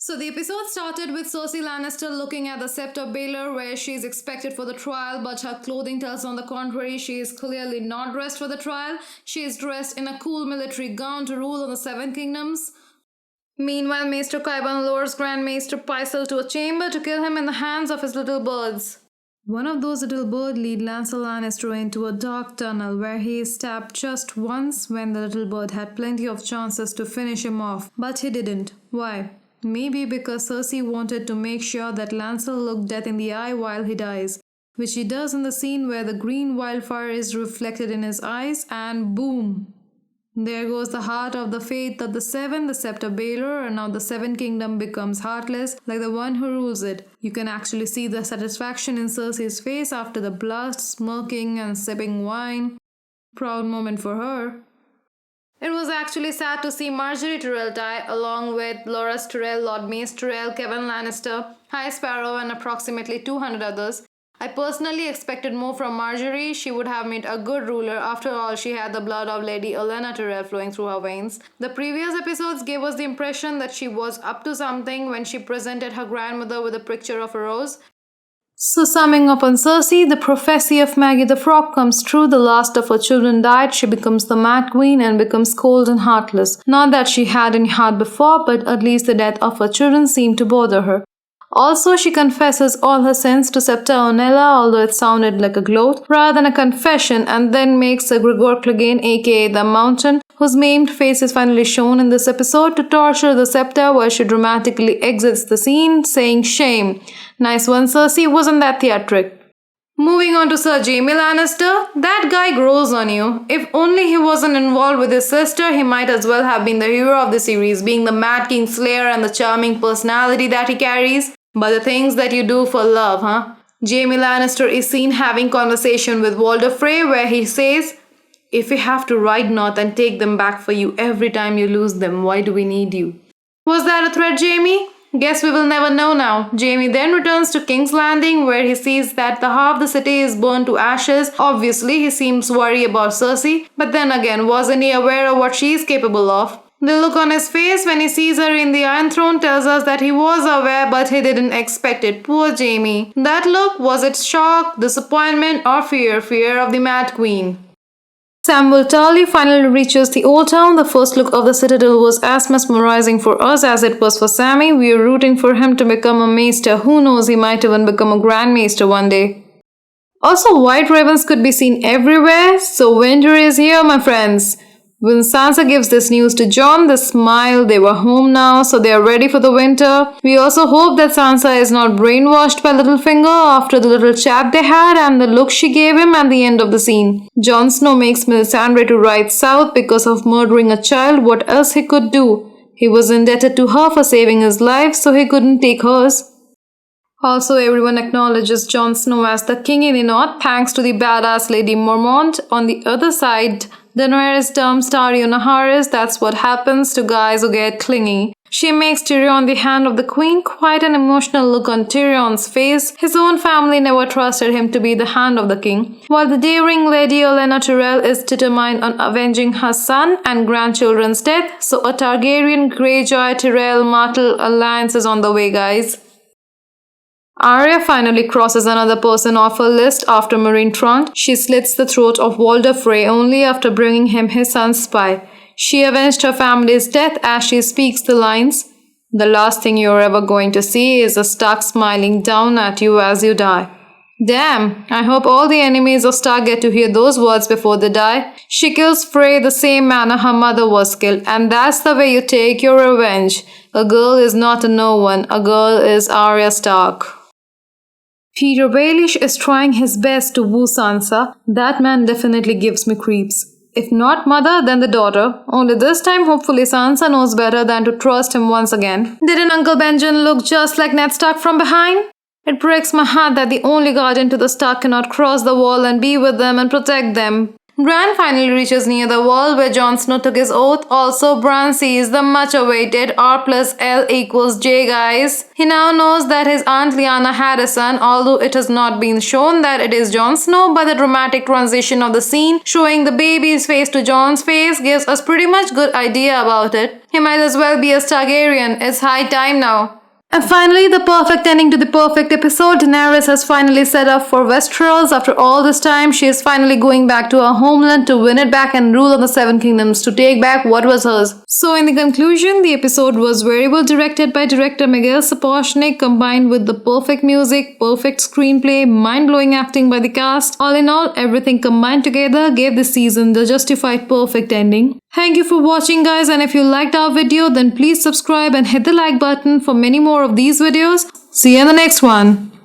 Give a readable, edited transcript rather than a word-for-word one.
So the episode started with Cersei Lannister looking at the Sept of Baelor where she is expected for the trial, but her clothing tells on the contrary she is clearly not dressed for the trial. She is dressed in a cool military gown to rule on the Seven Kingdoms. Meanwhile, Maester Qyburn lures Grand Maester Pycelle to a chamber to kill him in the hands of his little birds. One of those little birds lead Lancel Lannister into a dark tunnel where he is stabbed just once when the little bird had plenty of chances to finish him off, but he didn't. Why? Maybe because Cersei wanted to make sure that Lancel looked death in the eye while he dies, which he does in the scene where the green wildfire is reflected in his eyes, and boom! There goes the heart of the faith of the Seven, the Sept of Baelor, and now the Seven Kingdom becomes heartless, like the one who rules it. You can actually see the satisfaction in Cersei's face after the blast, smirking and sipping wine. Proud moment for her. It was actually sad to see Margaery Tyrell die, along with Loras Tyrell, Lord Mace Tyrell, Kevan Lannister, High Sparrow, and approximately 200 others. I personally expected more from Margaery. She would have made a good ruler. After all, she had the blood of Lady Olenna Tyrell flowing through her veins. The previous episodes gave us the impression that she was up to something when she presented her grandmother with a picture of a rose. So summing up on Cersei, the prophecy of Maggie the Frog comes true. The last of her children died. She becomes the Mad Queen and becomes cold and heartless. Not that she had any heart before, but at least the death of her children seemed to bother her. Also, she confesses all her sins to Septa Unella, although it sounded like a gloat rather than a confession, and then makes Sir Gregor Clegane, aka the Mountain, whose maimed face is finally shown in this episode, to torture the Septa, where she dramatically exits the scene, saying, "Shame. Nice one, Cersei, wasn't that theatric?" Moving on to Sir Jaime Lannister, that guy grows on you. If only he wasn't involved with his sister, he might as well have been the hero of the series, being the Mad King Slayer and the charming personality that he carries. But the things that you do for love, huh? Jaime Lannister is seen having conversation with Walder Frey where he says, "If we have to ride north and take them back for you every time you lose them, why do we need you?" Was that a threat, Jaime? Guess we will never know now. Jaime then returns to King's Landing where he sees that the half the city is burned to ashes. Obviously, he seems worried about Cersei, but then again, wasn't he aware of what she is capable of? The look on his face when he sees her in the Iron Throne tells us that he was aware but he didn't expect it. Poor Jaime. That look, was it shock, disappointment, or fear? Fear of the Mad Queen. Samwell Tarly finally reaches the Old Town. The first look of the Citadel was as mesmerizing for us as it was for Sammy. We are rooting for him to become a Maester. Who knows, he might even become a Grand Maester one day. Also, white ravens could be seen everywhere, so winter is here, my friends. When Sansa gives this news to Jon, they smile. They were home now, so they are ready for the winter. We also hope that Sansa is not brainwashed by Littlefinger after the little chat they had and the look she gave him at the end of the scene. Jon Snow makes Melisandre to ride south because of murdering a child. What else he could do? He was indebted to her for saving his life, so he couldn't take hers. Also, everyone acknowledges Jon Snow as the king in the north thanks to the badass Lady Mormont. On the other side, Daenerys dumps Tyrion Naharis. That's what happens to guys who get clingy. She makes Tyrion the hand of the queen. Quite an emotional look on Tyrion's face. His own family never trusted him to be the hand of the king. While the daring Lady Olenna Tyrell is determined on avenging her son and grandchildren's death, so a Targaryen Greyjoy Tyrell Martell alliance is on the way, guys. Arya finally crosses another person off her list after Marine Trant. She slits the throat of Walder Frey only after bringing him his son's spy. She avenged her family's death as she speaks the lines, "The last thing you're ever going to see is a Stark smiling down at you as you die." Damn, I hope all the enemies of Stark get to hear those words before they die. She kills Frey the same manner her mother was killed, and that's the way you take your revenge. A girl is not a no one, a girl is Arya Stark. Peter Baelish is trying his best to woo Sansa. That man definitely gives me creeps. If not mother, then the daughter. Only this time, hopefully Sansa knows better than to trust him once again. Didn't Uncle Benjen look just like Ned Stark from behind? It breaks my heart that the only guardian to the Stark cannot cross the wall and be with them and protect them. Bran finally reaches near the wall where Jon Snow took his oath. Also, Bran sees the much awaited R plus L equals J, guys. He now knows that his Aunt Lyanna had a son, although it has not been shown that it is Jon Snow, but the dramatic transition of the scene showing the baby's face to Jon's face gives us pretty much good idea about it. He might as well be a Targaryen. It's high time now. And finally, the perfect ending to the perfect episode. Daenerys has finally set up for Westeros. After all this time, she is finally going back to her homeland to win it back and rule on the Seven Kingdoms, to take back what was hers. So in the conclusion, the episode was very well directed by director Miguel Sapochnik, combined with the perfect music, perfect screenplay, mind-blowing acting by the cast. All in all, everything combined together gave this season the justified perfect ending. Thank you for watching, guys, and if you liked our video, then please subscribe and hit the like button for many more of these videos. See you in the next one.